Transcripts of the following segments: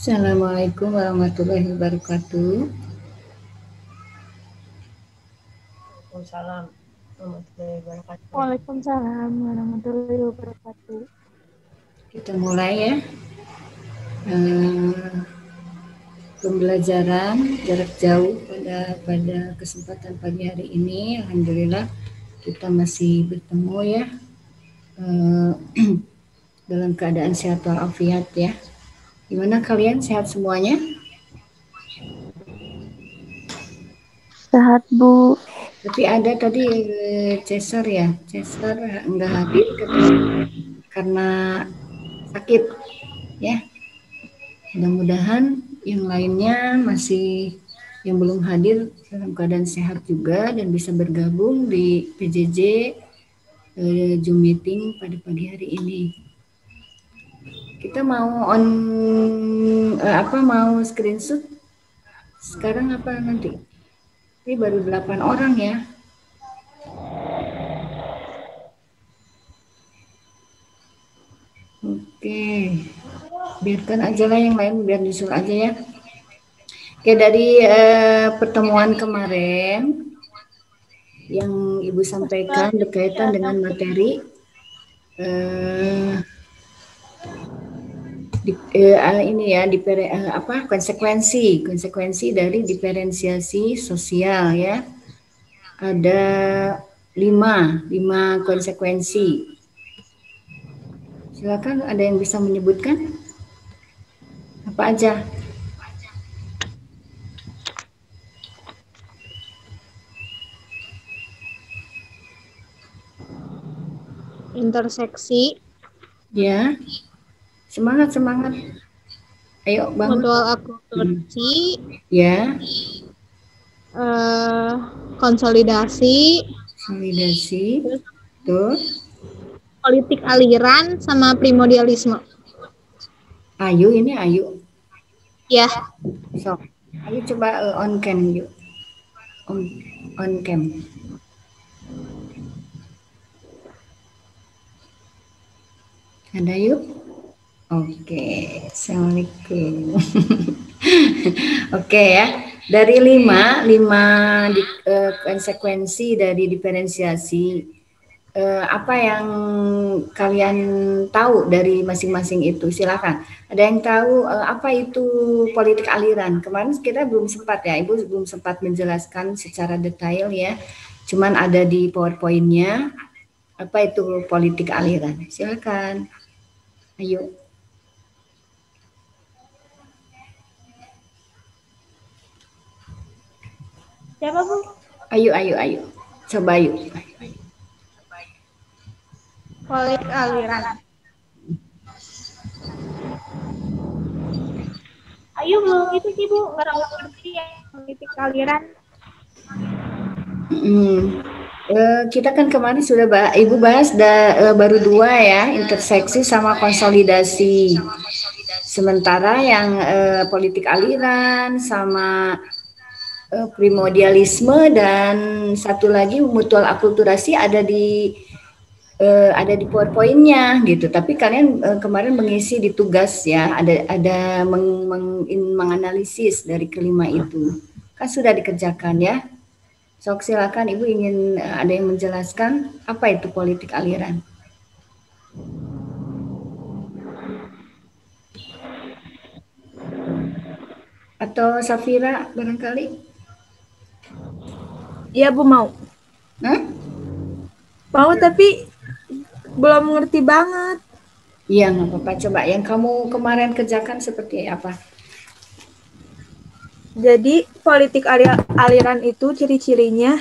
Assalamualaikum warahmatullahi wabarakatuh. Waalaikumsalam warahmatullahi wabarakatuh. Waalaikumsalam warahmatullahi wabarakatuh. Kita mulai ya. Pembelajaran jarak jauh pada kesempatan pagi hari ini. Alhamdulillah kita masih bertemu ya. Dalam keadaan sehat walafiat ya. Gimana kalian, sehat semuanya? Sehat, Bu. Tapi ada tadi Cesar ya, Cesar enggak hadir karena sakit ya. Mudah-mudahan yang lainnya masih yang belum hadir dalam keadaan sehat juga dan bisa bergabung di PJJ Zoom meeting pada pagi hari ini. Kita mau mau screenshot sekarang apa nanti? Ini baru 8 orang ya. Oke, biarkan aja lah yang lain, biar disuruh aja ya. Oke, dari pertemuan kemarin yang Ibu sampaikan berkaitan dengan materi konsekuensi dari diferensiasi sosial ya. Ada 5 konsekuensi. Silakan, ada yang bisa menyebutkan apa aja? Interseksi. Ya, semangat. Ayo bangun. Mutual akulturasi. Ya. Konsolidasi. Tuh. Politik aliran sama primordialisme. Ayu. Ya. So, ayo coba on cam yuk. On cam. Ada yuk. Oke, assalamualaikum. Oke ya, dari 5 konsekuensi dari diferensiasi. Apa yang kalian tahu dari masing-masing itu? Silakan. Ada yang tahu apa itu politik aliran? Kemarin kita belum sempat ya, Ibu belum sempat menjelaskan secara detail ya. Cuman ada di PowerPoint-nya. Apa itu politik aliran? Silakan. Ayo. Siapa, Bu? Ayo. Coba yuk. Politik aliran. Ayo belum itu sih, Bu, ngerti ya politik aliran. Kita kan kemarin sudah Ibu bahas baru 2 ya, interseksi sama konsolidasi. Sementara yang politik aliran sama primordialisme dan satu lagi mutual akulturasi ada di PowerPoint-nya gitu. Tapi kalian kemarin mengisi di tugas ya, ada menganalisis dari kelima itu. Kan sudah dikerjakan ya. Sok silakan Ibu ingin ada yang menjelaskan apa itu politik aliran. Atau Safira barangkali? Iya, Bu, mau. Hah? Mau tapi belum ngerti banget. Iya, nggak apa-apa. Coba yang kamu kemarin kerjakan seperti apa? Jadi politik aliran itu ciri-cirinya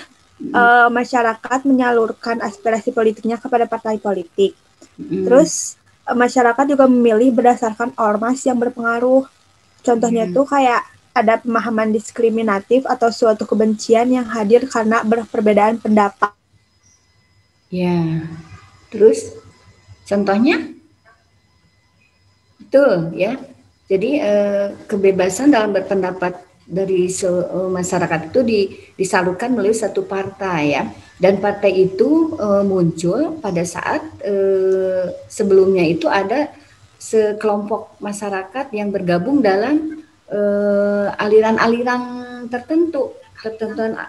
masyarakat menyalurkan aspirasi politiknya kepada partai politik. Terus masyarakat juga memilih berdasarkan ormas yang berpengaruh. Contohnya tuh kayak ada pemahaman diskriminatif atau suatu kebencian yang hadir karena perbedaan pendapat. Ya, terus contohnya? Betul ya. Jadi kebebasan dalam berpendapat dari masyarakat itu disalurkan melalui satu partai ya, dan partai itu muncul pada saat sebelumnya itu ada sekelompok masyarakat yang bergabung dalam aliran-aliran tertentu,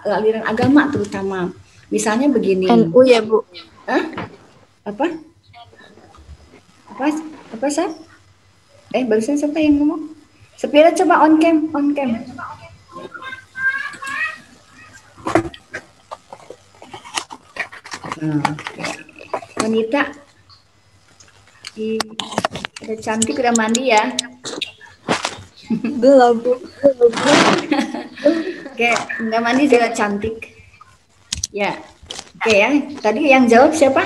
aliran agama terutama. Misalnya begini. NU ya, Bu? Hah? Apa? Apa, Sat? Barusan siapa yang ngomong? Sepira coba on cam. Wanita, udah cantik, udah mandi ya? Belum, Bu. Oke, nggak mandi juga cantik. Ya, oke ya. Tadi yang jawab siapa?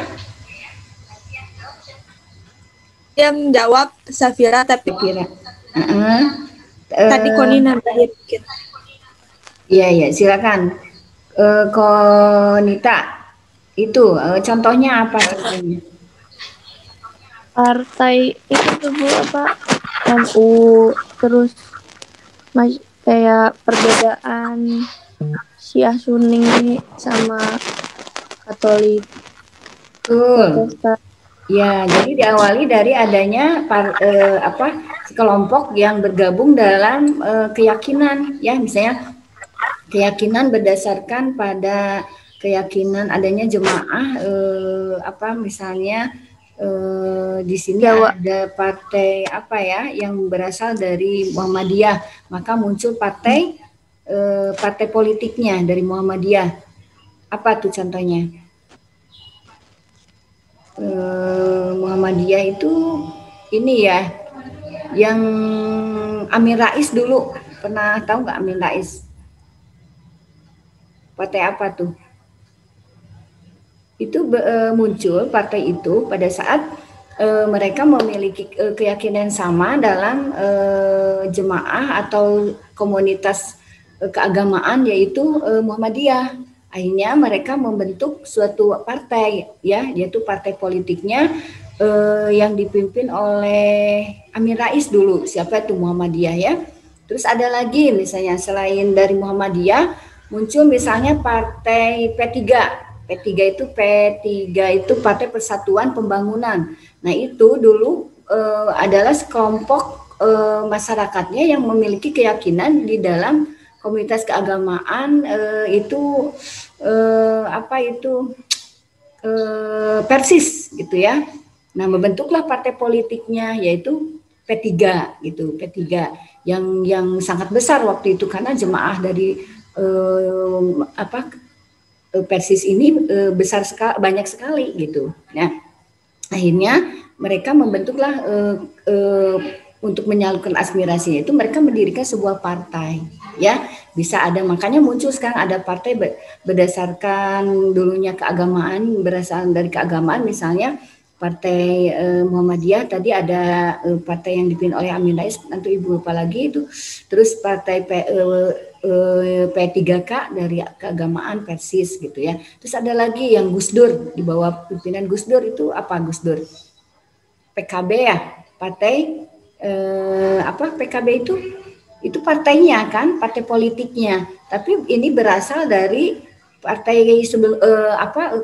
Yang jawab Safira, tapi Kira. tadi Konina dikit. Iya, silakan. Konita, itu contohnya apa contohnya? Partai itu tuh Bu apa? NU, terus kayak perbedaan Syiah Sunni sama Katolik. Protestan. Ya, jadi diawali dari adanya kelompok yang bergabung dalam keyakinan, ya, misalnya keyakinan berdasarkan pada keyakinan adanya jemaah, misalnya di sini ada partai yang berasal dari Muhammadiyah, maka muncul partai politiknya dari Muhammadiyah. Apa tuh contohnya? Muhammadiyah itu ini ya, yang Amin Rais dulu, pernah tahu nggak Amin Rais? Partai apa tuh? Itu muncul partai itu pada saat mereka memiliki keyakinan sama dalam jemaah atau komunitas keagamaan, yaitu Muhammadiyah. Akhirnya mereka membentuk suatu partai, ya, yaitu partai politiknya yang dipimpin oleh Amin Rais dulu. Siapa itu? Muhammadiyah, ya. Terus ada lagi misalnya selain dari Muhammadiyah muncul misalnya partai P3. P3 itu Partai Persatuan Pembangunan. Nah, itu dulu adalah sekelompok masyarakatnya yang memiliki keyakinan di dalam komunitas keagamaan Persis gitu ya. Nah, membentuklah partai politiknya yaitu P3 gitu, P3 yang sangat besar waktu itu karena jemaah dari Persis ini besar sekali, banyak sekali gitu. Nah, akhirnya mereka membentuklah untuk menyalurkan aspirasinya itu mereka mendirikan sebuah partai, ya. Bisa ada, makanya muncul sekarang ada partai berdasarkan dulunya keagamaan, berasal dari keagamaan, misalnya Partai Muhammadiyah, tadi ada partai yang dipimpin oleh Amin Rais, nanti Ibu lupa lagi itu. Terus partai P3K dari keagamaan Persis gitu ya. Terus ada lagi yang Gus Dur, di bawah pimpinan Gus Dur itu apa Gus Dur? PKB ya, partai PKB itu partainya kan, partai politiknya. Tapi ini berasal dari partai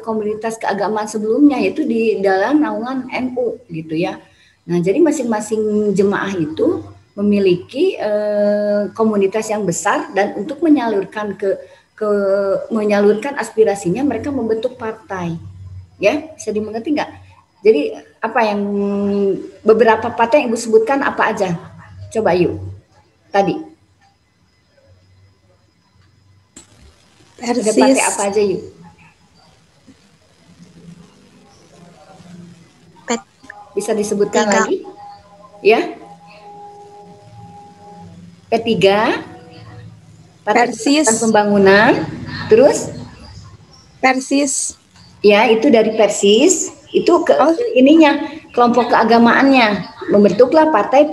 komunitas keagamaan sebelumnya, yaitu di dalam naungan NU gitu ya. Nah, jadi masing-masing jemaah itu memiliki komunitas yang besar, dan untuk menyalurkan menyalurkan aspirasinya mereka membentuk partai. Ya, bisa dimengerti nggak? Jadi apa yang beberapa partai yang Ibu sebutkan apa aja? Coba yuk. Tadi. Persis. Ada partai apa aja yuk? Bisa disebutkan lagi? Ya. P3, Partai Persatuan Pembangunan, terus Persis. Ya, itu dari Persis, itu ininya kelompok keagamaannya membentuklah partai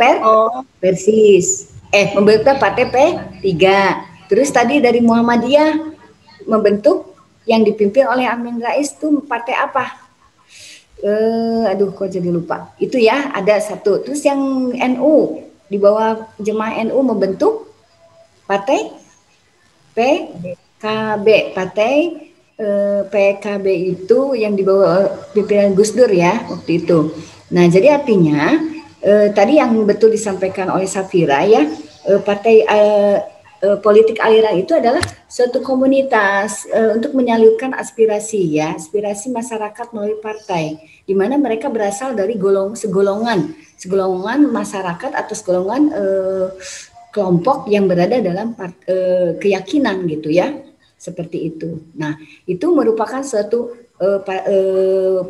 Persis. Membentuklah partai P3. Terus tadi dari Muhammadiyah membentuk yang dipimpin oleh Amin Rais itu partai apa? Kok jadi lupa. Itu ya, ada satu. Terus yang NU di bawah jemaah NU membentuk partai PKB. Partai PKB itu yang di bawah pimpinan Gus Dur ya waktu itu. Nah, jadi artinya tadi yang betul disampaikan oleh Safira ya, partai politik aliran itu adalah suatu komunitas untuk menyalurkan aspirasi ya, aspirasi masyarakat melalui partai, di mana mereka berasal dari segolongan masyarakat atau segolongan kelompok yang berada dalam keyakinan gitu ya, seperti itu. Nah, itu merupakan suatu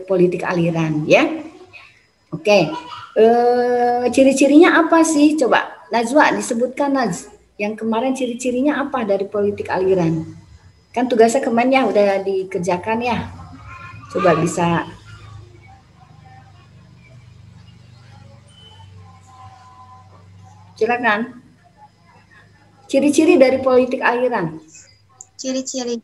politik aliran ya. Oke, ciri-cirinya apa sih? Coba Najwa disebutkan Naz. Yang kemarin ciri-cirinya apa dari politik aliran? Kan tugasnya kemarin ya udah dikerjakan ya. Coba bisa. Silakan. Ciri-ciri dari politik aliran. Ciri-ciri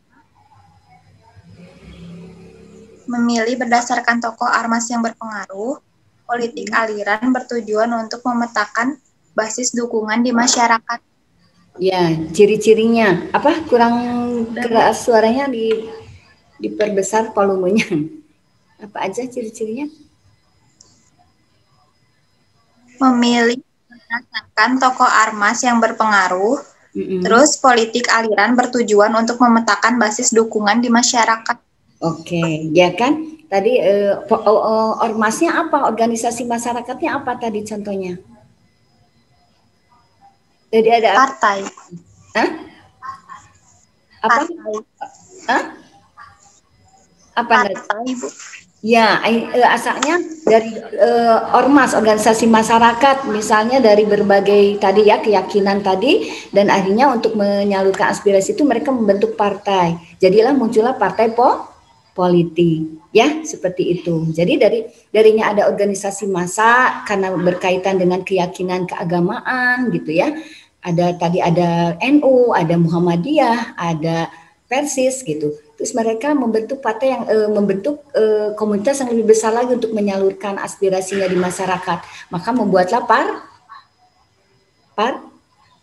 memilih berdasarkan tokoh ormas yang berpengaruh. Politik aliran bertujuan untuk memetakan basis dukungan di masyarakat. Ya, ciri-cirinya apa? Kurang keras suaranya diperbesar volumenya. Apa aja ciri-cirinya? Memilih berdasarkan tokoh ormas yang berpengaruh. Terus politik aliran bertujuan untuk memetakan basis dukungan di masyarakat. Oke, ya kan? Tadi ormasnya apa? Organisasi masyarakatnya apa tadi contohnya? Jadi ada partai. Hah? Apa? Partai. Hah? Apa? Partai, Bu. Ya, asalnya dari ormas, organisasi masyarakat, misalnya dari berbagai tadi ya keyakinan tadi, dan akhirnya untuk menyalurkan aspirasi itu mereka membentuk partai. Jadilah muncullah partai politik, ya seperti itu. Jadi darinya ada organisasi massa karena berkaitan dengan keyakinan keagamaan gitu ya. Ada NU, ada Muhammadiyah, ada Persis gitu. Terus mereka membentuk partai yang membentuk komunitas yang lebih besar lagi untuk menyalurkan aspirasinya di masyarakat. Maka membuatlah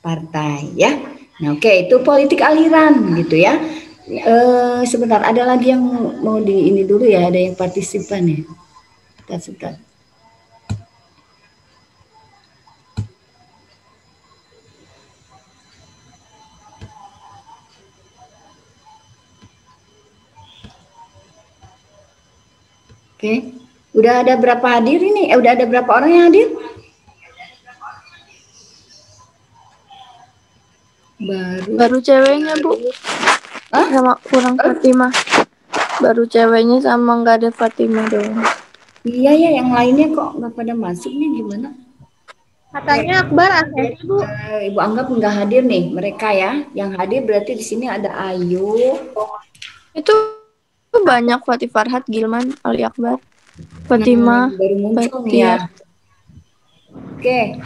partai ya. Nah, oke, itu politik aliran gitu ya. Sebentar, ada lagi yang mau di ini dulu ya, ada yang partisipan ya. Sebentar. Oke, udah ada berapa hadir ini? Udah ada berapa orang yang hadir? Baru ceweknya, Bu. Hah? Sama kurang Fatimah. Baru ceweknya sama nggak ada Fatimah doang. Iya ya, yang lainnya kok nggak pada masuk nih, gimana? Katanya Akbar ACC, Bu. Ibu anggap nggak hadir nih mereka ya. Yang hadir berarti di sini ada Ayu. Itu banyak Fatih Farhat, Gilman, Ali Akbar, Fatimah, baru muncul nih ya. Oke.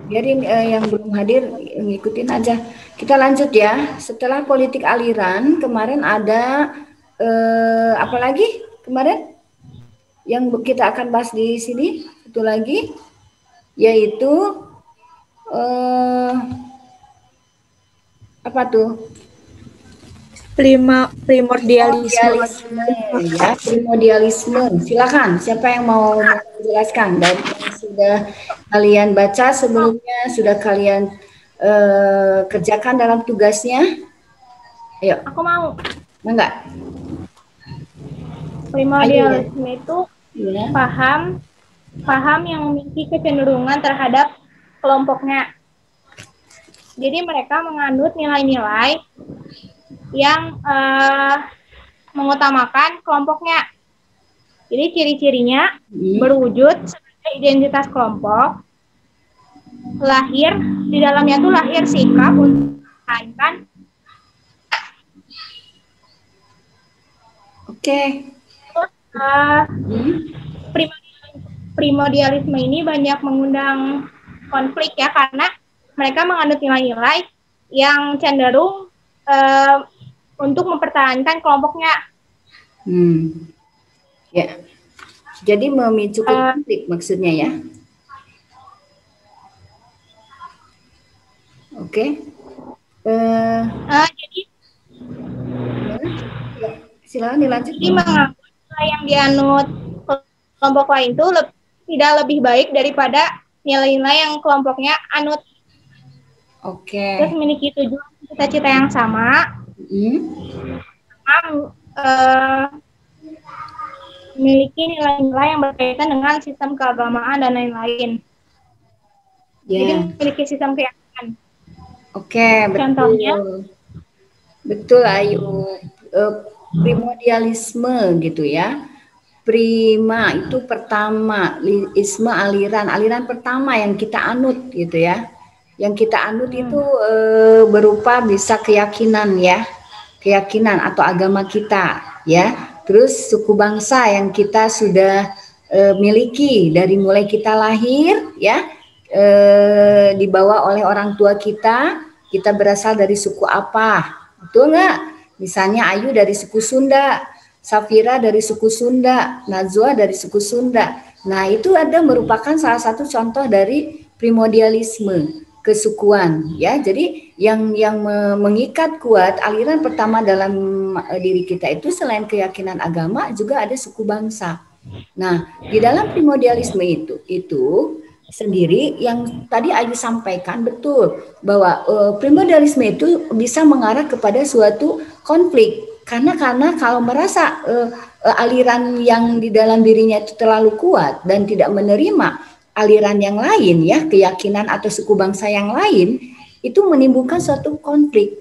Biarin yang belum hadir ngikutin aja. Kita lanjut ya. Setelah politik aliran, kemarin ada apa lagi? Kemarin yang kita akan bahas di sini satu lagi, yaitu apa tuh? Primordialisme. Ya, primordialisme. Silakan, siapa yang mau menjelaskan? Dan sudah kalian baca sebelumnya, sudah kalian kerjakan dalam tugasnya? Ayo. Aku mau. Enggak? Primordialisme itu ya. paham yang memiliki kecenderungan terhadap kelompoknya. Jadi mereka menganut nilai-nilai yang mengutamakan kelompoknya. Jadi ciri-cirinya berwujud sebagai identitas kelompok, lahir di dalamnya tuh lahir sikap untuk mempertahankan. Oke. Primordialisme ini banyak mengundang konflik ya, karena mereka menganut nilai-nilai yang cenderung untuk mempertahankan kelompoknya. Ya. Jadi memicu konflik maksudnya ya. Oke. Jadi silakan dilanjut. Jadi menganggap yang dianut kelompok lain itu tidak lebih baik daripada nilai-nilai yang kelompoknya anut. Terus memiliki tujuan cita-cita yang sama, memiliki nilai-nilai yang berkaitan dengan sistem keagamaan dan lain-lain. Jadi memiliki sistem keyakinan. Betul. Contohnya, betul Ayu, primordialisme gitu ya. Prima itu pertama, isme aliran pertama yang kita anut gitu ya. Yang kita anut itu berupa bisa keyakinan ya, keyakinan atau agama kita ya. Terus suku bangsa yang kita sudah miliki dari mulai kita lahir ya, dibawa oleh orang tua kita berasal dari suku apa, betul nggak? Misalnya Ayu dari suku Sunda, Safira dari suku Sunda, Najwa dari suku Sunda. Nah itu merupakan salah satu contoh dari primordialisme, kesukuan ya. Jadi yang mengikat kuat aliran pertama dalam diri kita itu selain keyakinan agama juga ada suku bangsa. Nah di dalam primordialisme itu sendiri yang tadi Ayu sampaikan betul bahwa primordialisme itu bisa mengarah kepada suatu konflik karena kalau merasa aliran yang di dalam dirinya itu terlalu kuat dan tidak menerima aliran yang lain ya, keyakinan atau suku bangsa yang lain, itu menimbulkan suatu konflik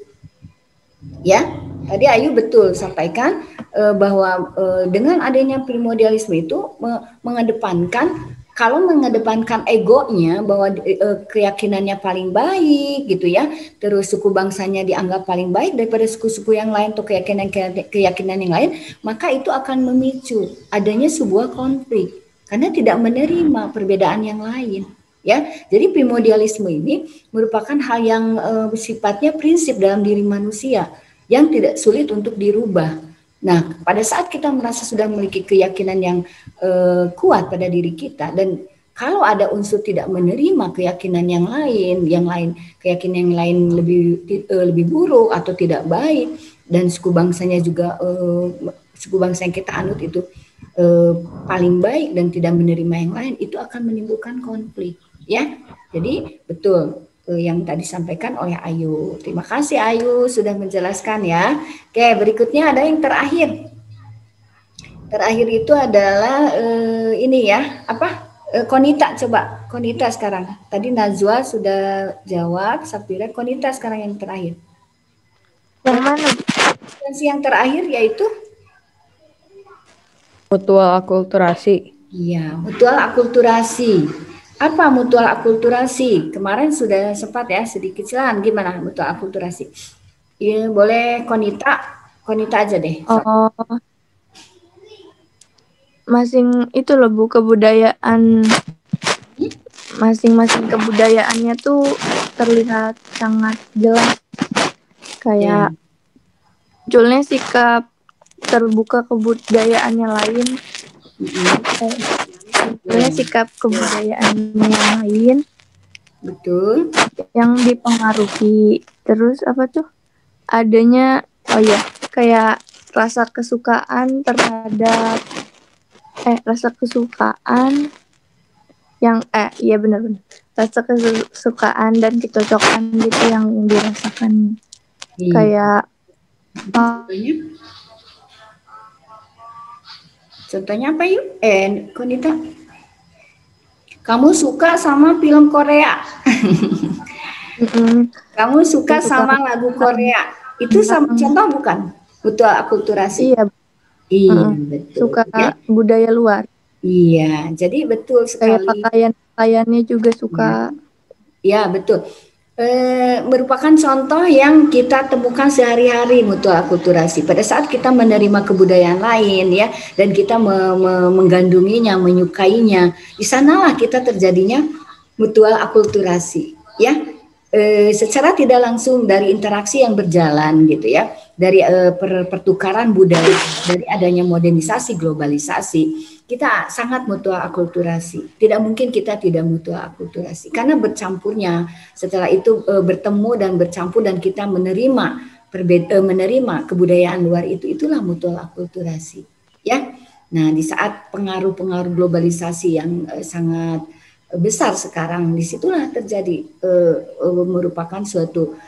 ya. Tadi Ayu betul sampaikan bahwa dengan adanya primordialisme itu mengedepankan egonya bahwa keyakinannya paling baik gitu ya, terus suku bangsanya dianggap paling baik daripada suku-suku yang lain atau keyakinan yang lain, maka itu akan memicu adanya sebuah konflik karena tidak menerima perbedaan yang lain ya. Jadi primordialisme ini merupakan hal yang sifatnya prinsip dalam diri manusia yang tidak sulit untuk dirubah. Nah, pada saat kita merasa sudah memiliki keyakinan yang kuat pada diri kita, dan kalau ada unsur tidak menerima keyakinan yang lain keyakinan yang lain lebih buruk atau tidak baik, dan suku bangsanya juga suku bangsa yang kita anut itu paling baik dan tidak menerima yang lain, itu akan menimbulkan konflik ya. Jadi betul yang tadi disampaikan oleh Ayu. Terima kasih Ayu sudah menjelaskan ya. Oke, berikutnya ada yang terakhir. Terakhir itu adalah ini ya, Konita, coba Konita sekarang. Tadi Najwa sudah jawab, Safira, Konita sekarang yang terakhir. Yang mana? Yang terakhir yaitu mutual akulturasi. Iya, mutual akulturasi. Apa mutual akulturasi? Kemarin sudah sempat ya sedikit, silakan gimana mutual akulturasi? Iya, boleh Konita aja deh. Oh, itu loh Bu, kebudayaan masing-masing kebudayaannya tuh terlihat sangat jelas, kayak munculnya sikap terbuka kebudayaannya lain. Sebenarnya sikap kebudayaan yang lain, betul, yang dipengaruhi. Terus adanya kayak rasa kesukaan terhadap rasa kesukaan yang iya benar-benar rasa kesukaan dan kecocokan gitu yang dirasakan. Kayak contohnya apa yuk? Konita, kamu suka sama film Korea? Kamu suka sama lagu Korea? Itu sama contoh bukan? Mutual akulturasi. Iya, betul. Suka budaya luar. Iya, jadi betul sekali. Kayak pakaiannya juga suka. Ya, betul. Merupakan contoh yang kita temukan sehari-hari mutual akulturasi. Pada saat kita menerima kebudayaan lain ya, dan kita menggandunginya, menyukainya, di sanalah kita terjadinya mutual akulturasi ya. Secara tidak langsung dari interaksi yang berjalan gitu ya, dari pertukaran budaya, dari adanya modernisasi, globalisasi, kita sangat mutual akulturasi. Tidak mungkin kita tidak mutual akulturasi karena bercampurnya. Setelah itu bertemu dan bercampur dan kita menerima kebudayaan luar itulah mutual akulturasi ya. Nah, di saat pengaruh-pengaruh globalisasi yang sangat besar sekarang, disitulah terjadi merupakan suatu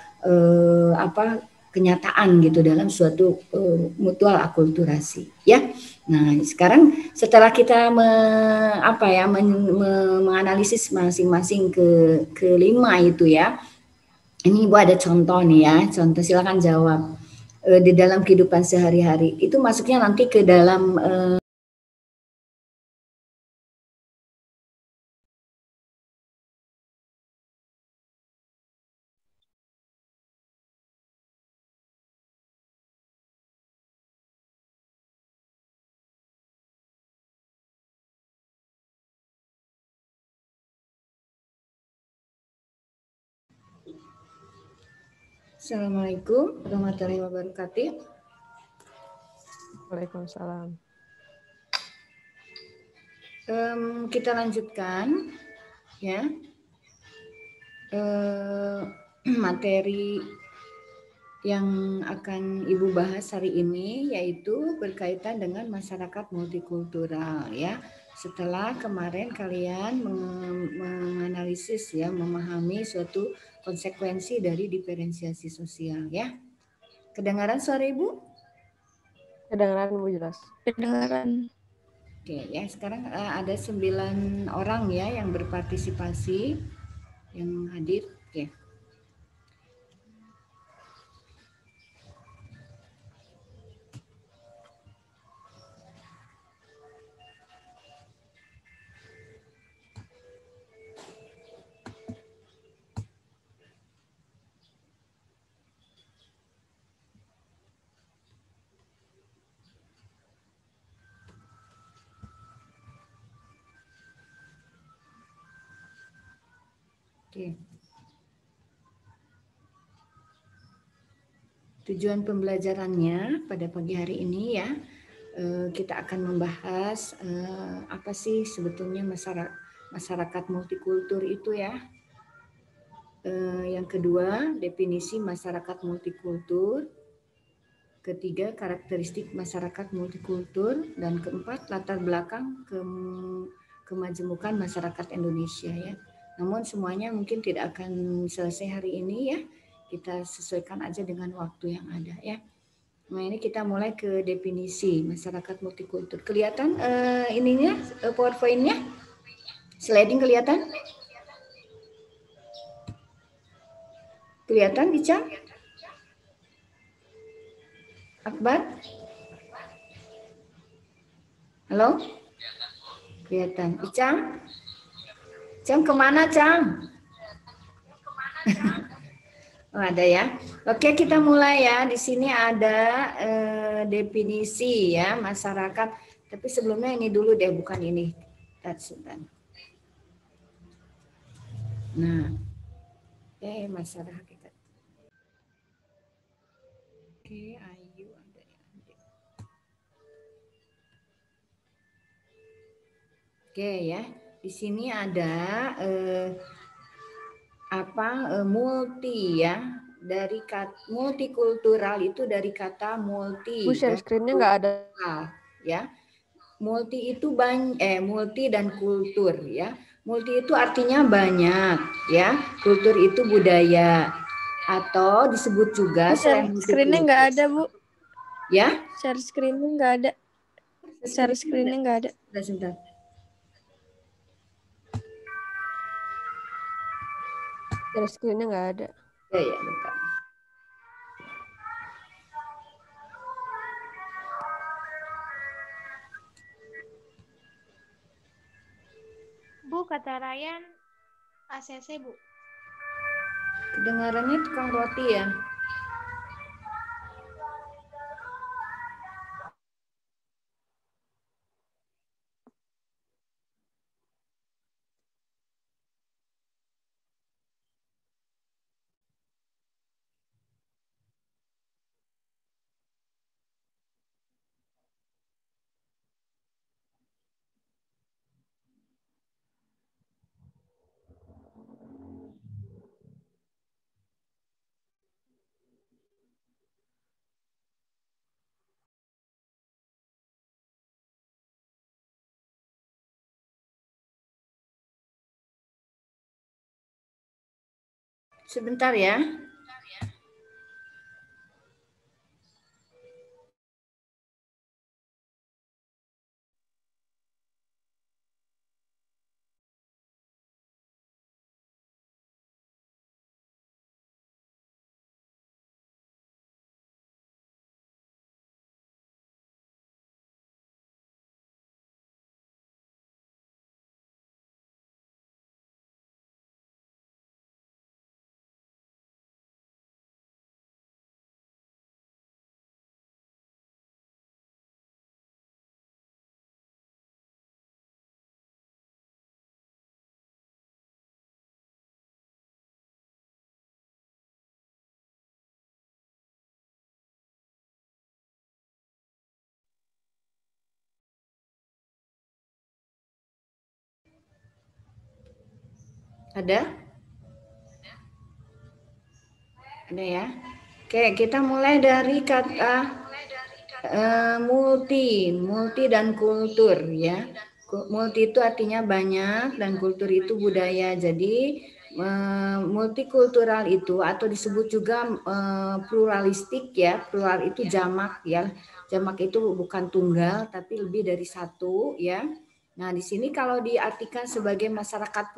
kenyataan gitu dalam suatu mutual akulturasi, ya. Nah, sekarang setelah kita menganalisis masing-masing kelima itu ya, ini Ibu ada contoh nih ya, contoh silakan jawab. Di dalam kehidupan sehari-hari itu masuknya nanti ke dalam Assalamualaikum warahmatullahi wabarakatuh. Waalaikumsalam. Kita lanjutkan ya materi yang akan Ibu bahas hari ini, yaitu berkaitan dengan masyarakat multikultural ya. Setelah kemarin kalian menganalisis ya, memahami suatu konsekuensi dari diferensiasi sosial ya. Kedengaran suara Ibu? Kedengaran Bu jelas. Kedengaran. Oke ya, sekarang ada 9 orang ya yang berpartisipasi, yang hadir. Oke. Oke. Tujuan pembelajarannya pada pagi hari ini ya, kita akan membahas apa sih sebetulnya masyarakat multikultur itu ya. Yang kedua, definisi masyarakat multikultur. Ketiga, karakteristik masyarakat multikultur. Dan keempat, latar belakang kemajemukan masyarakat Indonesia ya. Namun semuanya mungkin tidak akan selesai hari ini ya. Kita sesuaikan aja dengan waktu yang ada ya. Nah, ini kita mulai ke definisi masyarakat multikultur. Kelihatan ininya PowerPoint-nya? Sliding kelihatan? Kelihatan, Ica? Akbar? Halo? Kelihatan. Icang? Icang kemana, Cang? Oh, ada ya. Oke, kita mulai ya. Di sini ada definisi ya masyarakat. Tapi sebelumnya ini dulu deh, bukan ini. Nah, masyarakat. Oke, Ayu ada ya. Oke ya. Di sini ada multi ya, dari kata multikultural itu dari kata multi. Bu, share screen-nya nggak ada. Ya, multi itu multi dan kultur ya. Multi itu artinya banyak ya. Kultur itu budaya atau disebut juga Share screen-nya nggak ada Bu. Ya? Share screen-nya nggak ada. Share screen-nya nggak ada. Sebentar. Share screen-nya nggak ada. Ya, bentar. Bu, kata Ryan ACC, Bu. Kedengarannya tukang roti ya. Sebentar ya. Ada? Ada ya? Oke, kita mulai dari kata multi dan kultur ya. Multi itu artinya banyak dan kultur itu budaya. Jadi multikultural itu atau disebut juga pluralistik ya. Plural itu jamak ya. Jamak itu bukan tunggal tapi lebih dari satu ya. Nah, di sini kalau diartikan sebagai masyarakat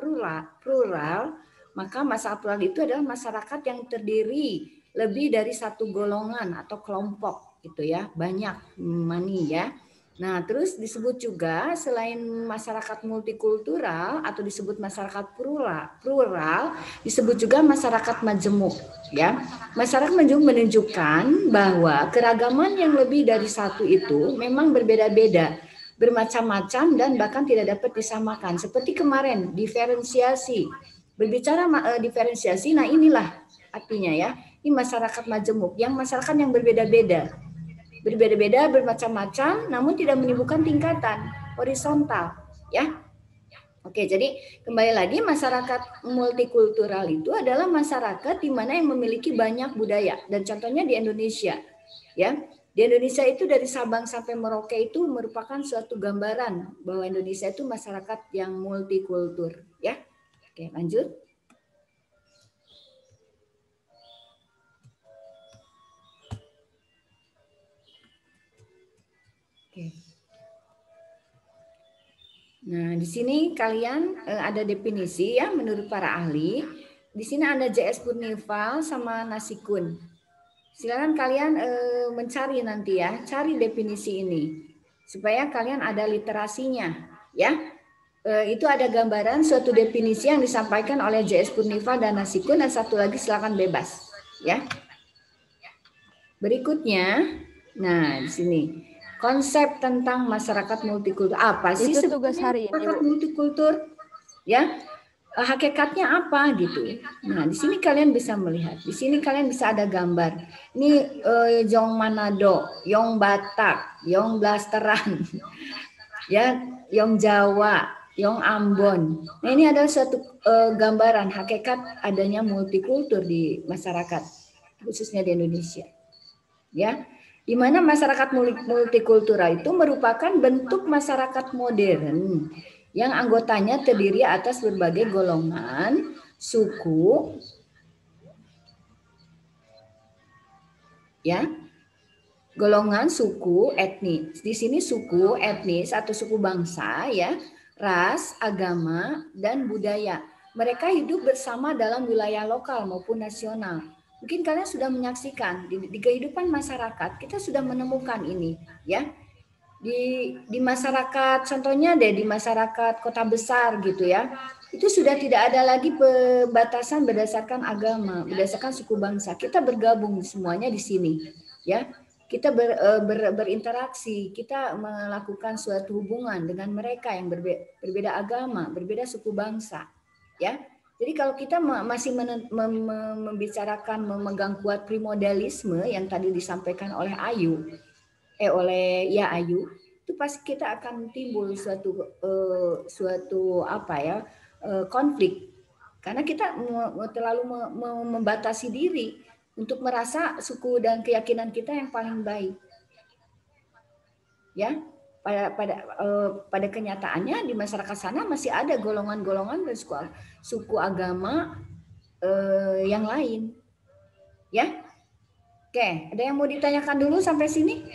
plural, maka masyarakat plural itu adalah masyarakat yang terdiri lebih dari satu golongan atau kelompok gitu ya, banyak mani ya. Nah, terus disebut juga selain masyarakat multikultural atau disebut masyarakat plural, disebut juga masyarakat majemuk ya. Masyarakat majemuk menunjukkan bahwa keragaman yang lebih dari satu itu memang berbeda-beda, bermacam-macam dan bahkan tidak dapat disamakan. Seperti kemarin diferensiasi. Berbicara diferensiasi, nah inilah artinya ya. Ini masyarakat majemuk, yang masyarakat yang berbeda-beda, bermacam-macam, namun tidak menimbulkan tingkatan horizontal, ya. Oke, jadi kembali lagi masyarakat multikultural itu adalah masyarakat di mana yang memiliki banyak budaya, dan contohnya di Indonesia, ya. Di Indonesia itu dari Sabang sampai Merauke itu merupakan suatu gambaran bahwa Indonesia itu masyarakat yang multikultur, ya. Oke, lanjut. Nah, di sini kalian ada definisi ya menurut para ahli. Di sini ada J.S. Purnival sama Nasikun. Silakan kalian mencari nanti ya, cari definisi ini supaya kalian ada literasinya ya. Itu ada gambaran suatu definisi yang disampaikan oleh J.S. Purnival dan Nasikun, dan satu lagi silakan bebas ya. Berikutnya, nah di sini. Konsep tentang masyarakat multikultur apa sih itu tugas hari ini, masyarakat multikultur ya, hakikatnya apa gitu. Nah di sini kalian bisa melihat, di sini kalian bisa ada gambar ini Yong Manado, Yong Batak, Yong Blasteran ya, Yong Jawa, Yong Ambon. Nah ini adalah suatu gambaran hakikat adanya multikultur di masyarakat khususnya di Indonesia ya. Di mana masyarakat multikultural itu merupakan bentuk masyarakat modern yang anggotanya terdiri atas berbagai golongan, suku, ya, golongan, suku, etnis. Di sini suku, etnis atau suku bangsa, ya, ras, agama, dan budaya. Mereka hidup bersama dalam wilayah lokal maupun nasional. Mungkin kalian sudah menyaksikan di kehidupan masyarakat, kita sudah menemukan ini, ya. Di masyarakat, contohnya deh di masyarakat kota besar gitu ya, itu sudah tidak ada lagi pembatasan berdasarkan agama, berdasarkan suku bangsa. Kita bergabung semuanya di sini, ya. Kita berinteraksi, kita melakukan suatu hubungan dengan mereka yang berbeda agama, berbeda suku bangsa, ya. Jadi kalau kita masih membicarakan memegang kuat primordialisme yang tadi disampaikan oleh Ayu, Ayu, itu pasti kita akan timbul suatu konflik, karena kita terlalu membatasi diri untuk merasa suku dan keyakinan kita yang paling baik, ya. Pada kenyataannya di masyarakat sana masih ada golongan-golongan dan suku agama yang lain. Ya. Oke, ada yang mau ditanyakan dulu sampai sini?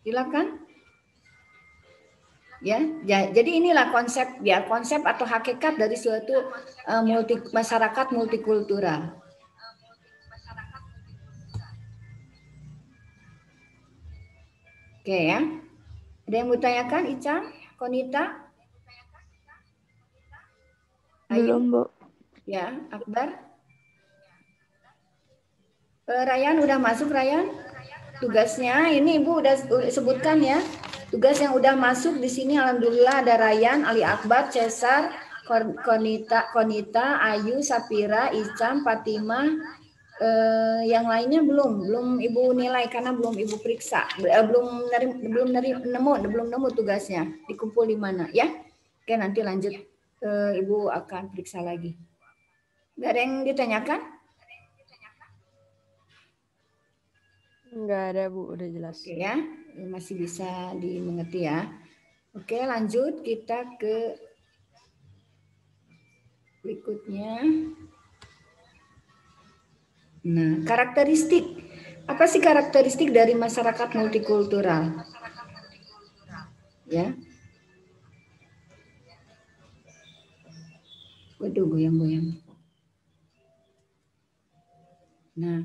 Silakan. Ya, jadi inilah konsep konsep atau hakikat dari suatu masyarakat multikultural. Oke ya. Ada yang mau tanyakan, Ica, Konita? Belum, Bu. Ya, Akbar. Ryan udah masuk, Ryan? Tugasnya ini Ibu udah sebutkan ya. Tugas yang udah masuk di sini alhamdulillah ada Ryan, Ali Akbar, Cesar, Konita, Ayu, Sapira, Icam, Fatima. Yang lainnya belum Ibu nilai karena belum Ibu periksa. Belum nemu tugasnya. Dikumpul di mana ya? Oke, nanti lanjut Ibu akan periksa lagi. Nggak ada yang ditanyakan? Nggak ada, Bu. Udah jelas. Oke ya, masih bisa dimengerti ya. Oke, lanjut kita ke berikutnya. Nah, karakteristik. Apa sih karakteristik dari masyarakat multikultural? Ya. Waduh, goyang-goyang. Nah,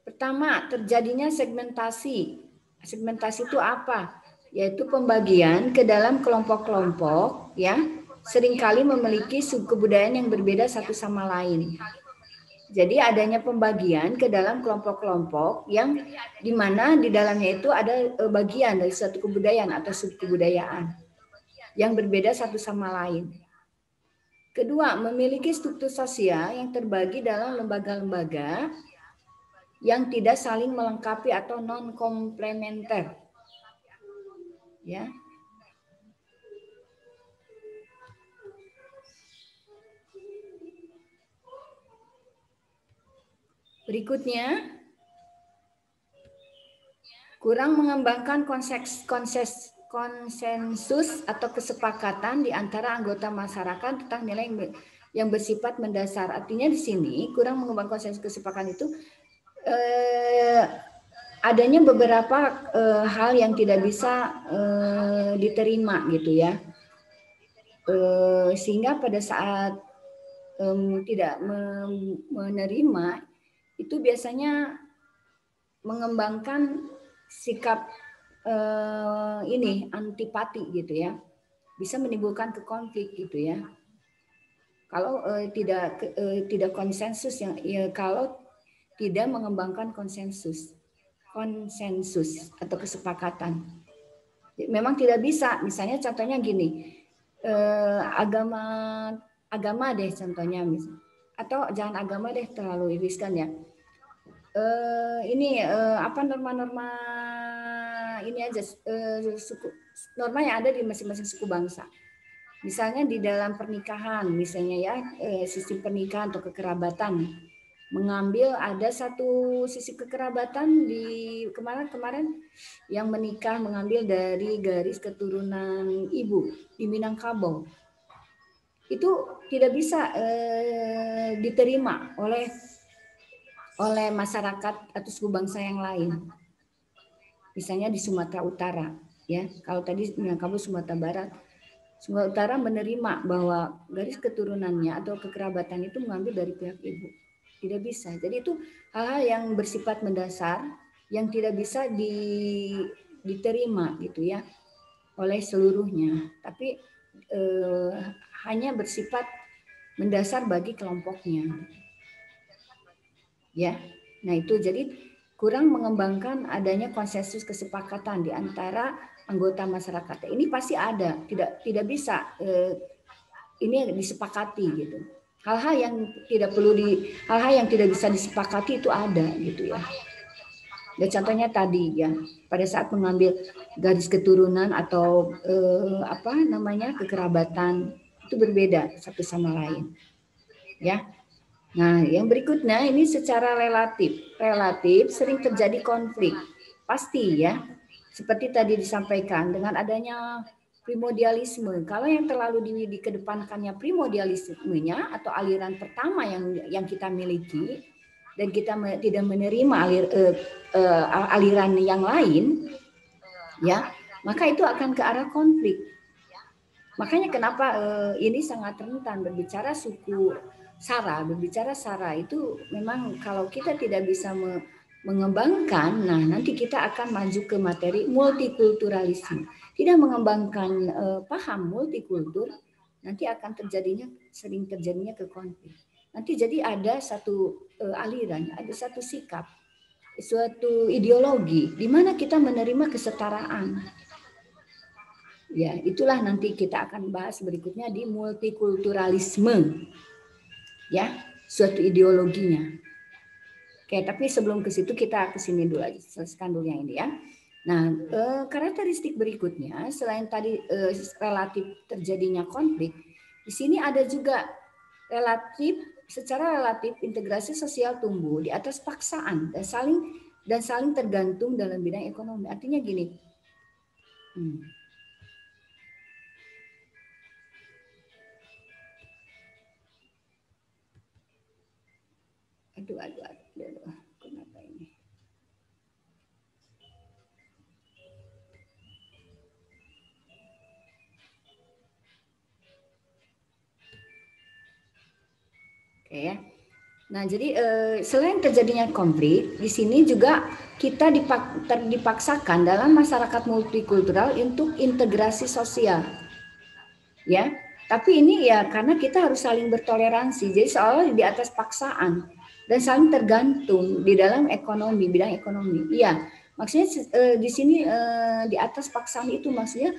pertama, terjadinya segmentasi. Segmentasi itu apa? Yaitu pembagian ke dalam kelompok-kelompok, ya, seringkali memiliki subkebudayaan yang berbeda satu sama lain. Jadi adanya pembagian ke dalam kelompok-kelompok yang di mana di dalamnya itu ada bagian dari suatu kebudayaan atau subkebudayaan yang berbeda satu sama lain. Kedua, memiliki struktur sosial yang terbagi dalam lembaga-lembaga yang tidak saling melengkapi atau non-komplementer. Ya. Berikutnya, kurang mengembangkan konsensus atau kesepakatan di antara anggota masyarakat tentang nilai yang bersifat mendasar. Artinya di sini kurang mengembangkan konsensus kesepakatan itu adanya beberapa hal yang tidak bisa diterima gitu ya, sehingga pada saat tidak menerima itu biasanya mengembangkan sikap antipati gitu ya, bisa menimbulkan konflik gitu ya. Kalau tidak konsensus kalau tidak mengembangkan konsensus atau kesepakatan, memang tidak bisa. Misalnya contohnya gini, agama deh contohnya, atau jangan agama deh, terlalu riskan ya. Norma-norma ini aja, norma yang ada di masing-masing suku bangsa. Misalnya di dalam pernikahan, misalnya ya, sistem pernikahan atau kekerabatan, mengambil ada satu sisi kekerabatan di kemarin yang menikah mengambil dari garis keturunan ibu di Minangkabau. Itu tidak bisa diterima oleh masyarakat atau suku bangsa yang lain. Misalnya di Sumatera Utara, ya. Kalau tadi Minangkabau Sumatera Barat, Sumatera Utara menerima bahwa garis keturunannya atau kekerabatan itu mengambil dari pihak ibu. Tidak bisa. Jadi itu hal-hal yang bersifat mendasar yang tidak bisa diterima gitu ya oleh seluruhnya. Tapi hanya bersifat mendasar bagi kelompoknya. Ya. Nah, itu jadi kurang mengembangkan adanya konsensus kesepakatan di antara anggota masyarakat. Ini pasti ada, tidak bisa ini disepakati gitu. Hal-hal yang tidak bisa disepakati itu ada gitu ya. Dan contohnya tadi ya, pada saat mengambil garis keturunan atau kekerabatan itu berbeda satu sama lain. Ya. Nah, yang berikutnya ini secara relatif sering terjadi konflik. Pasti ya. Seperti tadi disampaikan, dengan adanya primordialisme. Kalau yang terlalu dikedepankannya primordialismenya atau aliran pertama yang kita miliki dan kita tidak menerima aliran yang lain, ya, maka itu akan ke arah konflik. Makanya kenapa ini sangat rentan berbicara suku Sara, itu memang kalau kita tidak bisa mengembangkan, nah nanti kita akan maju ke materi multikulturalisme. Tidak mengembangkan paham multikultur, nanti akan sering terjadinya ke konflik. Nanti jadi ada satu aliran, ada satu sikap, suatu ideologi di mana kita menerima kesetaraan. Ya, itulah nanti kita akan bahas berikutnya di multikulturalisme. Ya, suatu ideologinya. Oke, tapi sebelum ke situ kita ke sini dulu aja, selesaikan dulu yang ini ya. Nah, karakteristik berikutnya selain tadi relatif terjadinya konflik, di sini ada juga secara relatif integrasi sosial tumbuh di atas paksaan dan saling tergantung dalam bidang ekonomi. Artinya gini. Aduh, kenapa ini? Oke ya. Nah, jadi selain terjadinya konflik, di sini juga kita dipaksakan dalam masyarakat multikultural untuk integrasi sosial. Ya, tapi ini ya karena kita harus saling bertoleransi. Jadi seolah di atas paksaan dan saling tergantung di dalam bidang ekonomi. Iya, maksudnya di sini di atas paksaan itu maksudnya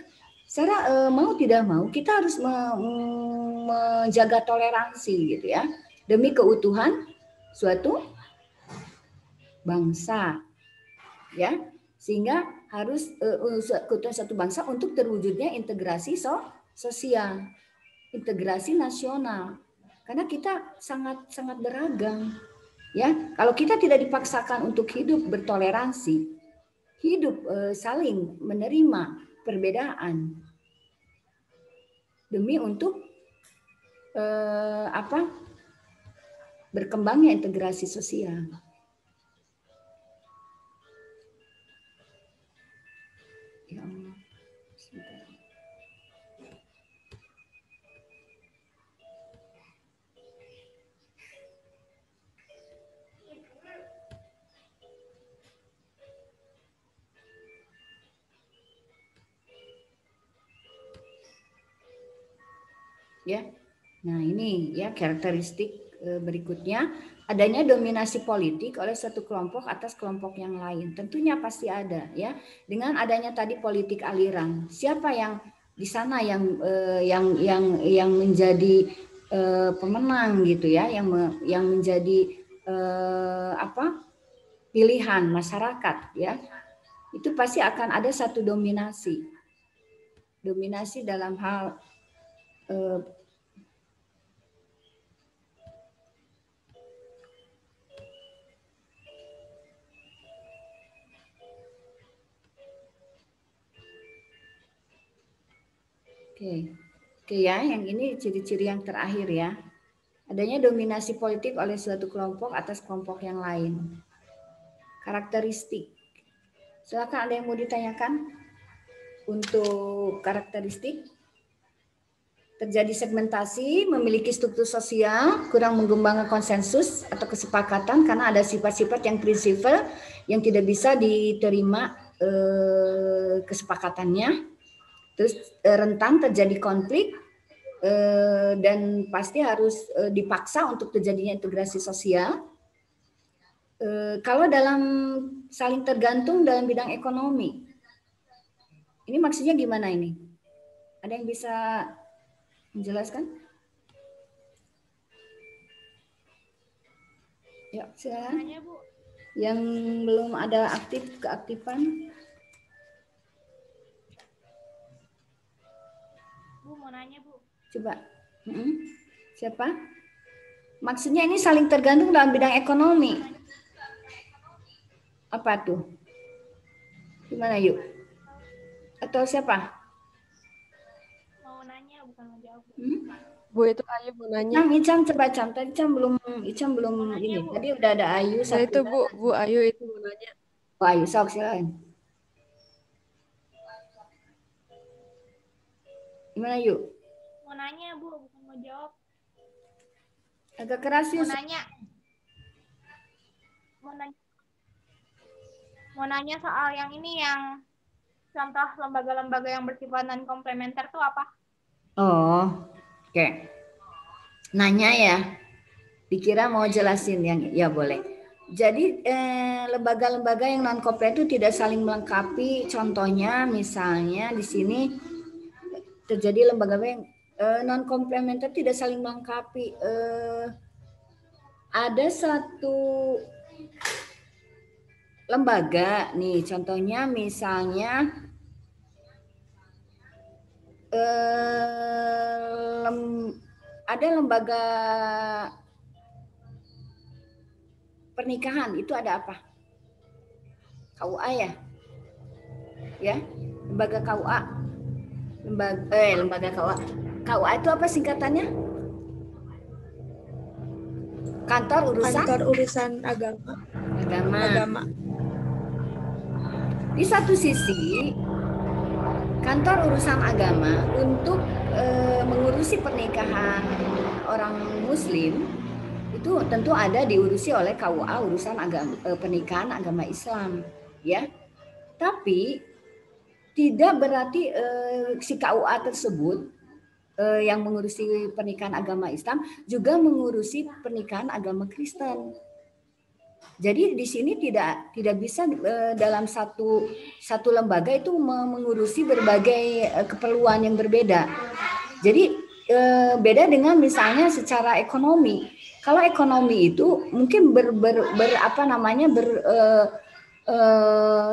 secara mau tidak mau kita harus menjaga toleransi gitu ya, demi keutuhan suatu bangsa. Ya, sehingga harus keutuhan suatu bangsa untuk terwujudnya integrasi sosial, integrasi nasional. Karena kita sangat beragam. Ya, kalau kita tidak dipaksakan untuk hidup bertoleransi, hidup saling menerima perbedaan demi untuk berkembangnya integrasi sosial. Ya Allah, sebentar. Ya, nah ini ya karakteristik berikutnya, adanya dominasi politik oleh satu kelompok atas kelompok yang lain. Tentunya pasti ada ya. Dengan adanya tadi politik aliran, siapa yang di sana yang menjadi pemenang gitu ya, yang menjadi pilihan masyarakat ya. Itu pasti akan ada satu dominasi dalam hal Oke ya, yang ini ciri-ciri yang terakhir ya. Adanya dominasi politik oleh suatu kelompok atas kelompok yang lain. Karakteristik. Silakan ada yang mau ditanyakan untuk karakteristik. Terjadi segmentasi, memiliki struktur sosial, kurang mengembangkan konsensus atau kesepakatan karena ada sifat-sifat yang prinsipal yang tidak bisa diterima kesepakatannya. Terus rentan terjadi konflik dan pasti harus dipaksa untuk terjadinya integrasi sosial. Kalau dalam saling tergantung dalam bidang ekonomi, ini maksudnya gimana ini? Ada yang bisa menjelaskan? Ya, silakan. Yang belum ada keaktifan. Bu, mau nanya, Bu. Coba. Siapa? Maksudnya ini saling tergantung dalam bidang ekonomi. Apa tuh? Gimana yuk? Atau siapa? ngejawab. Bu itu Ayu mau nanya. Icam coba Cam. Tadi Icam belum ini. Tadi udah ada Ayu Nah itu Bu Ayu itu mau nanya. Oh, Ayu sok silakan. Gimana yuk? Mau nanya Bu, bukan mau jawab. Agak keras Mau yuk. nanya. Mau nanya soal yang ini, yang contoh lembaga-lembaga yang bersifat non komplementer tuh apa? Oh, oke. Nanya ya. Dikira mau jelasin yang ya boleh. Jadi lembaga-lembaga yang non komplementer itu tidak saling melengkapi. Contohnya misalnya di sini terjadi lembaga yang non komplementer tidak saling melengkapi. Ada satu lembaga nih, contohnya misalnya ada lembaga pernikahan, itu ada apa? KUA ya? Ya, lembaga KUA. Lembaga KUA. KUA itu apa singkatannya? Kantor urusan agama. Di satu sisi, kantor urusan agama untuk mengurusi pernikahan orang Muslim itu tentu ada diurusi oleh KUA urusan agama, pernikahan agama Islam, ya. Tapi tidak berarti si KUA tersebut yang mengurusi pernikahan agama Islam juga mengurusi pernikahan agama Kristen. Jadi di sini tidak bisa dalam satu lembaga itu mengurusi berbagai keperluan yang berbeda. Jadi beda dengan misalnya secara ekonomi. Kalau ekonomi itu mungkin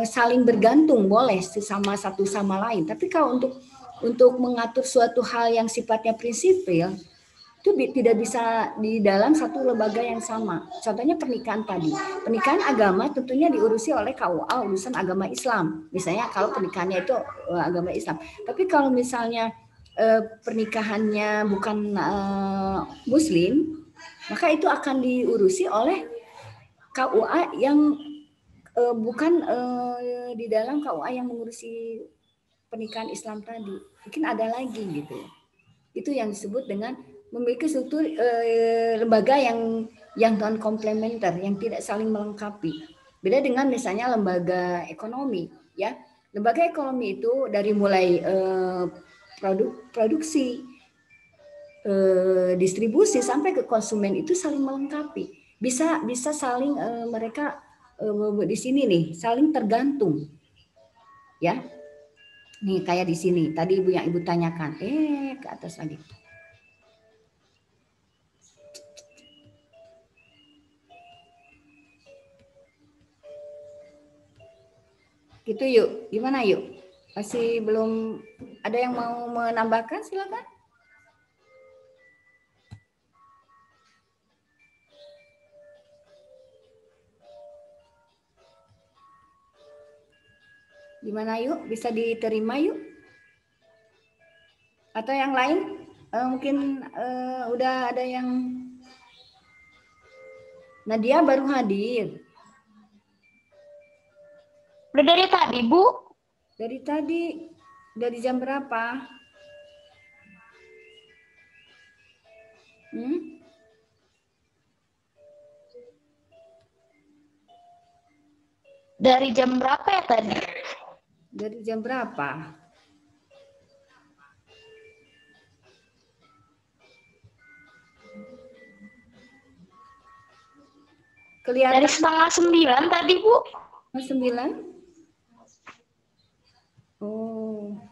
saling bergantung, boleh satu sama lain. Tapi kalau untuk mengatur suatu hal yang sifatnya prinsipil itu tidak bisa di dalam satu lembaga yang sama. Contohnya pernikahan tadi. Pernikahan agama tentunya diurusi oleh KUA urusan agama Islam. Misalnya kalau pernikahannya itu agama Islam. Tapi kalau misalnya pernikahannya bukan Muslim, maka itu akan diurusi oleh KUA yang bukan di dalam KUA yang mengurusi pernikahan Islam tadi. Mungkin ada lagi gitu. Itu yang disebut dengan memiliki struktur lembaga yang non komplementer, yang tidak saling melengkapi. Beda dengan misalnya lembaga ekonomi, ya. Lembaga ekonomi itu dari mulai produksi, distribusi sampai ke konsumen itu saling melengkapi. Bisa saling mereka di sini nih saling tergantung, ya. Nih kayak di sini tadi yang ibu tanyakan, ke atas lagi. Gitu yuk, gimana yuk? Masih belum ada yang mau menambahkan, silakan. Gimana yuk? Bisa diterima yuk? Atau yang lain? Mungkin udah ada yang Nadia baru hadir. Udah dari tadi, Bu? Dari tadi. Dari jam berapa? Dari jam berapa ya tadi? Dari jam berapa? Kelihatan. Dari 8:30 tadi, Bu. 9? Oh,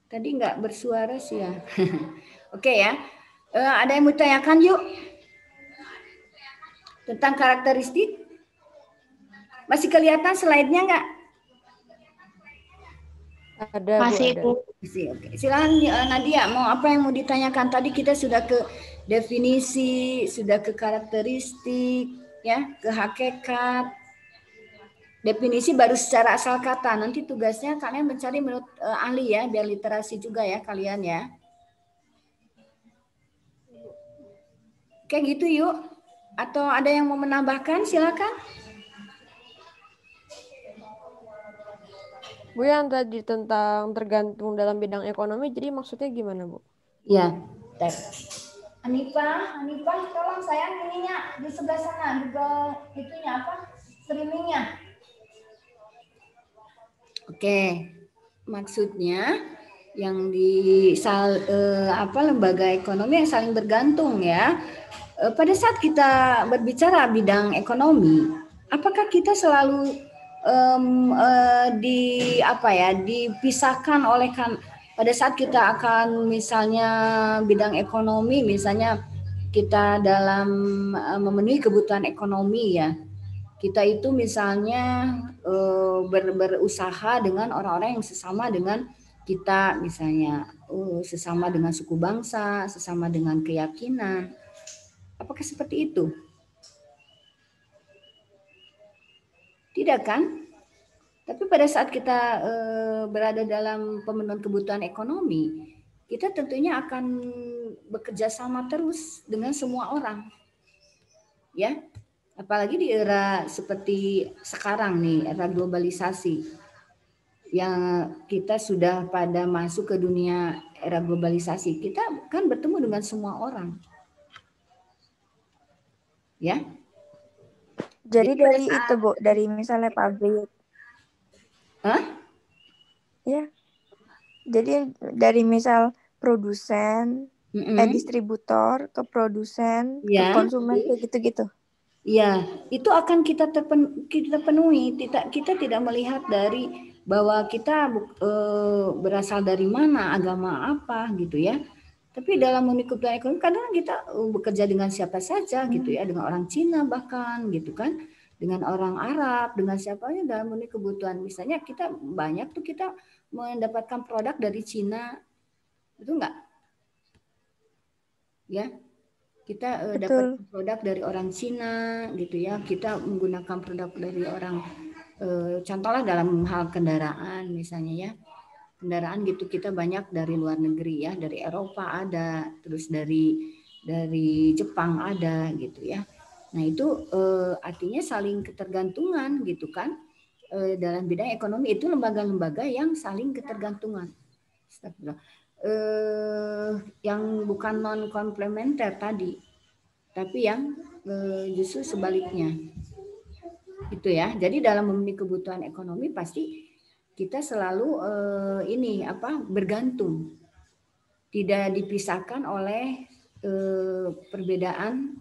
tadi nggak bersuara sih ya. Oke ya, ada yang mau tanyakan yuk tentang karakteristik? Masih kelihatan slide-nya nggak? Ada, masih, Bu. Masih, oke. Silakan Nadia, mau apa yang mau ditanyakan? Tadi kita sudah ke definisi, sudah ke karakteristik, ya, ke hakikat. Definisi baru secara asal kata. Nanti tugasnya kalian mencari menurut ahli ya, biar literasi juga ya kalian ya. Kayak gitu yuk. Atau ada yang mau menambahkan? Silakan. Bu, yang tadi tentang tergantung dalam bidang ekonomi, jadi maksudnya gimana, Bu? Ya. Hanifah, tolong sayang ininya di sebelah sana, Google itunya apa? Streamingnya. Oke. Maksudnya yang lembaga ekonomi yang saling bergantung ya. Pada saat kita berbicara bidang ekonomi, apakah kita selalu dipisahkan oleh pada saat kita akan misalnya bidang ekonomi, misalnya kita dalam memenuhi kebutuhan ekonomi ya, kita itu misalnya berusaha dengan orang-orang yang sesama dengan kita, misalnya sesama dengan suku bangsa, sesama dengan keyakinan. Apakah seperti itu? Tidak kan? Tapi pada saat kita berada dalam pemenuhan kebutuhan ekonomi, kita tentunya akan bekerja sama terus dengan semua orang. Ya, apalagi di era seperti sekarang nih, era globalisasi. Yang kita sudah pada masuk ke dunia era globalisasi, kita kan bertemu dengan semua orang. Ya. Jadi dari itu, Bu, dari misalnya pabrik. Hah? Ya. Jadi dari misal produsen, distributor ke produsen, ke konsumen kayak gitu-gitu. Iya, itu akan kita penuhi. Kita tidak melihat dari bahwa kita berasal dari mana, agama apa gitu ya. Tapi dalam kebutuhan ekonomi kadang kita bekerja dengan siapa saja gitu ya, dengan orang Cina bahkan gitu kan, dengan orang Arab, dengan siapa aja dalam memenuhi kebutuhan. Misalnya kita banyak tuh kita mendapatkan produk dari Cina, itu enggak? Ya. Kita dapat produk dari orang Cina gitu ya, kita menggunakan produk dari orang contohlah dalam hal kendaraan misalnya ya, kendaraan gitu kita banyak dari luar negeri ya, dari Eropa ada, terus dari Jepang ada gitu ya. Nah itu artinya saling ketergantungan gitu kan, dalam bidang ekonomi itu lembaga-lembaga yang saling ketergantungan. Yang bukan non komplementer tadi, tapi yang justru sebaliknya itu ya. Jadi dalam memenuhi kebutuhan ekonomi pasti kita selalu bergantung, tidak dipisahkan oleh perbedaan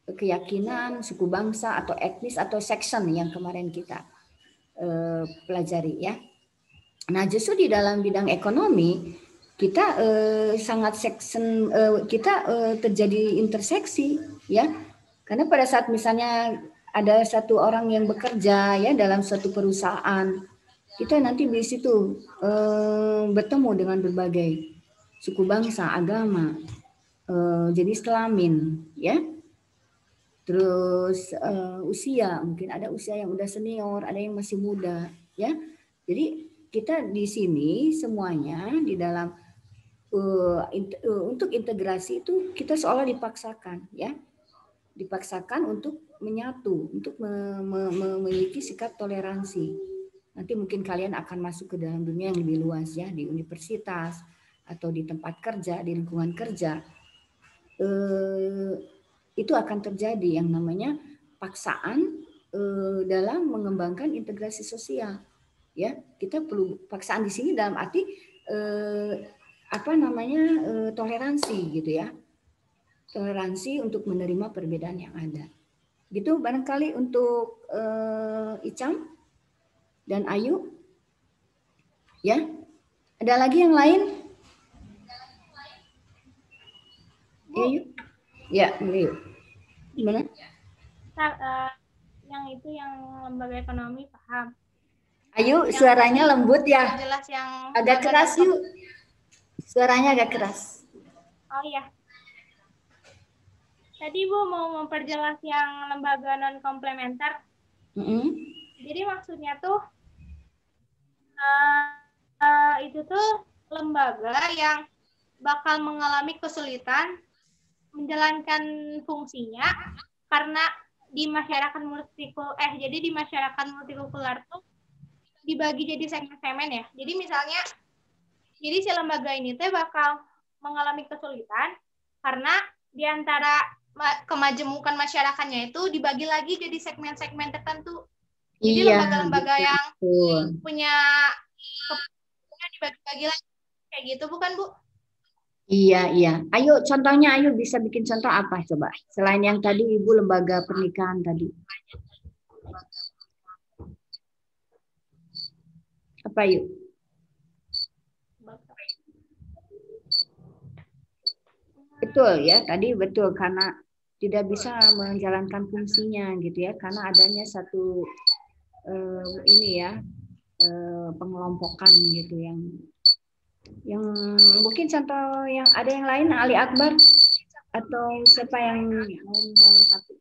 keyakinan, suku bangsa atau etnis atau section yang kemarin kita pelajari ya. Nah, justru di dalam bidang ekonomi kita sangat terjadi interseksi ya. Karena pada saat misalnya ada satu orang yang bekerja ya dalam suatu perusahaan, kita nanti di situ bertemu dengan berbagai suku bangsa, agama, jenis kelamin ya. Terus usia, mungkin ada usia yang udah senior, ada yang masih muda ya. Jadi kita di sini semuanya di dalam untuk integrasi itu kita seolah dipaksakan ya, dipaksakan untuk menyatu, untuk memiliki sikap toleransi. Nanti mungkin kalian akan masuk ke dalam dunia yang lebih luas ya, di universitas atau di tempat kerja, di lingkungan kerja, itu akan terjadi yang namanya paksaan dalam mengembangkan integrasi sosial. Ya, kita perlu paksaan di sini dalam arti toleransi gitu ya, toleransi untuk menerima perbedaan yang ada. Gitu barangkali untuk Icam dan Ayu. Ya, ada lagi yang lain? Ayu? Ya, Ayu. Gimana? Yang itu yang lembaga ekonomi paham. Ayu, suaranya lembut ya. Jelas yang agak keras yuk. Suaranya agak keras. Oh iya. Tadi Bu mau memperjelas yang lembaga non komplementer. Jadi maksudnya tuh itu tuh lembaga yang bakal mengalami kesulitan menjalankan fungsinya karena di masyarakat multikultural tuh dibagi jadi segmen-segmen ya. Jadi misalnya, jadi si lembaga ini tuh bakal mengalami kesulitan karena di antara kemajemukan masyarakatnya itu dibagi lagi jadi segmen-segmen tertentu. Jadi lembaga-lembaga yang punya dibagi-bagi lagi kayak gitu, bukan Bu? Iya. Ayo contohnya, ayo bisa bikin contoh apa coba? Selain yang tadi Ibu lembaga pernikahan tadi. Apa yuk? Betul ya, tadi betul karena tidak bisa menjalankan fungsinya gitu ya, karena adanya satu pengelompokan gitu yang mungkin contoh yang ada yang lain, Ali Akbar atau siapa yang mau melengkapi?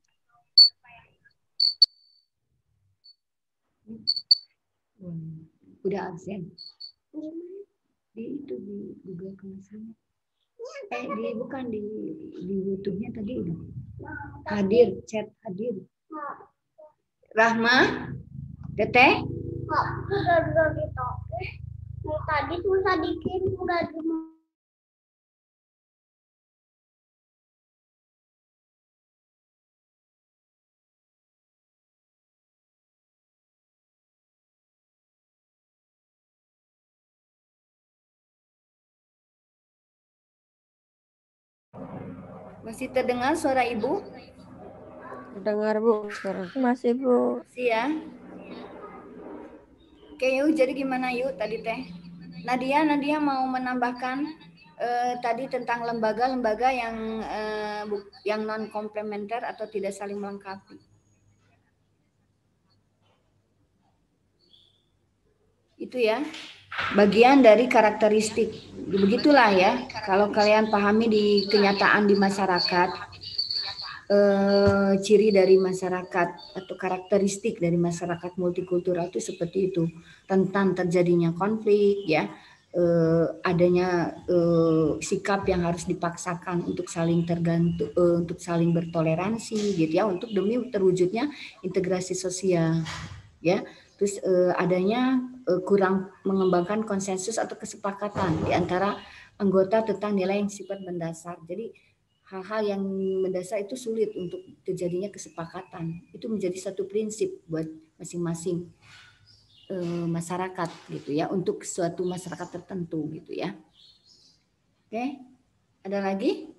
Udah absen di Google Classroom. Bukan di YouTube-nya tadi udah hadir, chat hadir. Rahma, Teteh? Udah gitu. Tadi susah dikirim udah Masih terdengar suara Ibu? Terdengar Bu sekarang. Masih Bu. Masih ya? Oke yuk, jadi gimana yuk tadi Teh? Nadia mau menambahkan tadi tentang lembaga-lembaga yang non komplementer atau tidak saling melengkapi. Itu ya, bagian dari karakteristik. Begitulah ya, kalau kalian pahami di kenyataan di masyarakat, ciri dari masyarakat atau karakteristik dari masyarakat multikultural itu seperti itu. Tentang terjadinya konflik ya, adanya sikap yang harus dipaksakan untuk saling tergantung, untuk saling bertoleransi gitu ya, untuk demi terwujudnya integrasi sosial ya. Terus adanya kurang mengembangkan konsensus atau kesepakatan di antara anggota tentang nilai yang sifat mendasar. Jadi hal-hal yang mendasar itu sulit untuk terjadinya kesepakatan. Itu menjadi satu prinsip buat masing-masing masyarakat gitu ya, untuk suatu masyarakat tertentu gitu ya. Oke, ada lagi?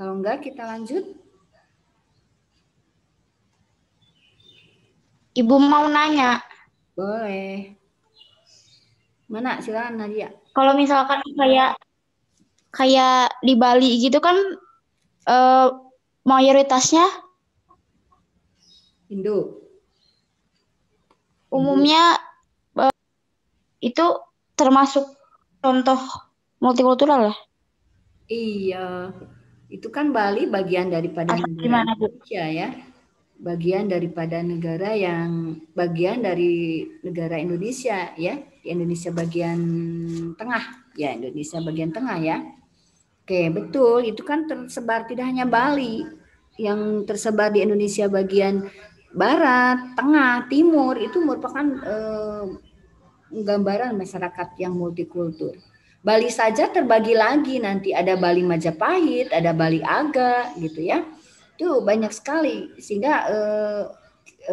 Kalau enggak kita lanjut. Ibu mau nanya. Boleh. Mana silakan Nadia. Kalau misalkan kayak di Bali gitu kan mayoritasnya Hindu. Umumnya itu termasuk contoh multikultural ya? Iya, itu kan Bali bagian daripada negara Indonesia ya. Bagian daripada negara bagian dari negara Indonesia ya. Di Indonesia bagian tengah ya, Indonesia bagian tengah ya. Oke, betul, itu kan tersebar tidak hanya Bali, yang tersebar di Indonesia bagian barat, tengah, timur itu merupakan gambaran masyarakat yang multikultur. Bali saja terbagi lagi, nanti ada Bali Majapahit, ada Bali Aga gitu ya. Itu banyak sekali sehingga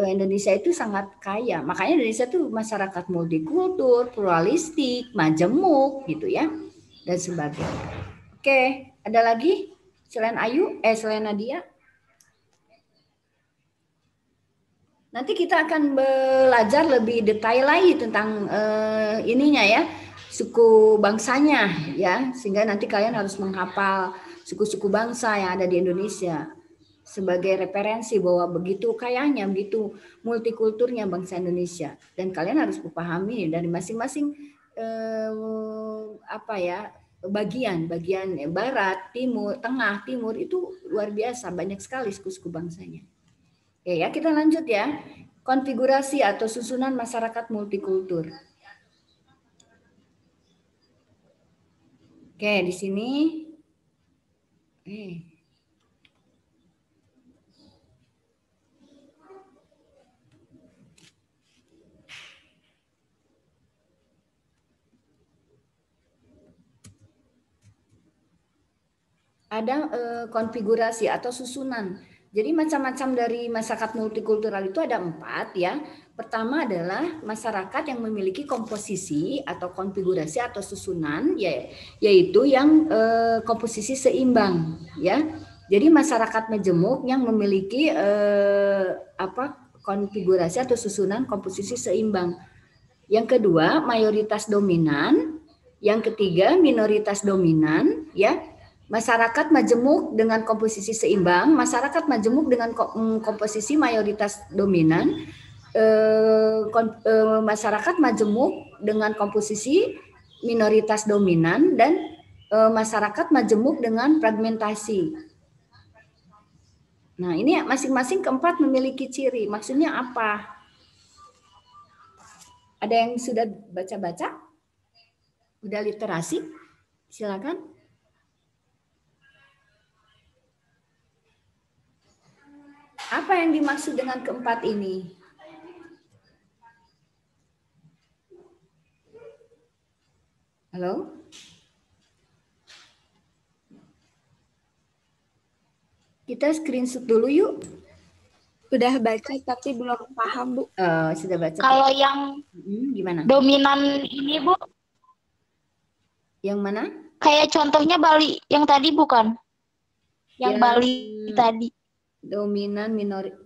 Indonesia itu sangat kaya. Makanya Indonesia itu masyarakat multikultur, pluralistik, majemuk gitu ya, dan sebagainya. Oke, ada lagi selain selain Nadia? Nanti kita akan belajar lebih detail lagi tentang ininya ya, suku bangsanya ya, sehingga nanti kalian harus menghafal suku-suku bangsa yang ada di Indonesia sebagai referensi bahwa begitu kayanya, begitu multikulturnya bangsa Indonesia, dan kalian harus memahami dari masing-masing bagian barat, timur, tengah, timur itu luar biasa banyak sekali suku-suku bangsanya. Oke ya, kita lanjut ya. Konfigurasi atau susunan masyarakat multikultur. Oke, di sini ada konfigurasi atau susunan. Jadi macam-macam dari masyarakat multikultural itu ada 4 ya. Pertama adalah masyarakat yang memiliki komposisi atau konfigurasi atau susunan, yaitu yang komposisi seimbang ya. Jadi masyarakat majemuk yang memiliki konfigurasi atau susunan komposisi seimbang. Yang kedua mayoritas dominan, yang ketiga minoritas dominan ya. Masyarakat majemuk dengan komposisi seimbang, masyarakat majemuk dengan komposisi mayoritas dominan, masyarakat majemuk dengan komposisi minoritas dominan, dan masyarakat majemuk dengan fragmentasi. Nah, ini masing-masing keempat memiliki ciri. Maksudnya apa? Ada yang sudah baca-baca? Udah literasi? Silakan. Apa yang dimaksud dengan keempat ini? Halo? Kita screenshot dulu yuk. Sudah baca tapi belum paham, Bu. Sudah baca. Kalau yang gimana? Dominan ini, Bu? Yang mana? Kayak contohnya Bali yang tadi bukan? Yang Bali tadi. Dominan,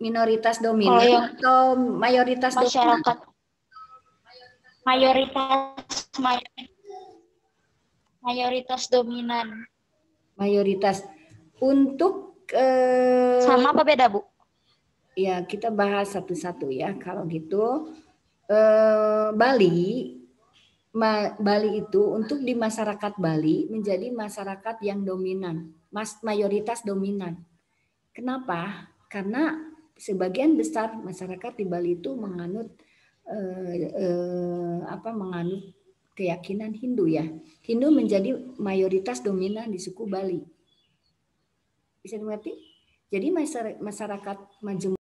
minoritas dominan atau mayoritas masyarakat dominan? Mayoritas dominan. Mayoritas. Untuk sama apa beda, Bu? Ya, kita bahas satu-satu ya. Kalau gitu Bali itu untuk di masyarakat Bali menjadi masyarakat yang dominan, mayoritas dominan. Kenapa? Karena sebagian besar masyarakat di Bali itu menganut menganut keyakinan Hindu ya. Hindu menjadi mayoritas dominan di suku Bali. Bisa dimengerti? Jadi masyarakat majemuk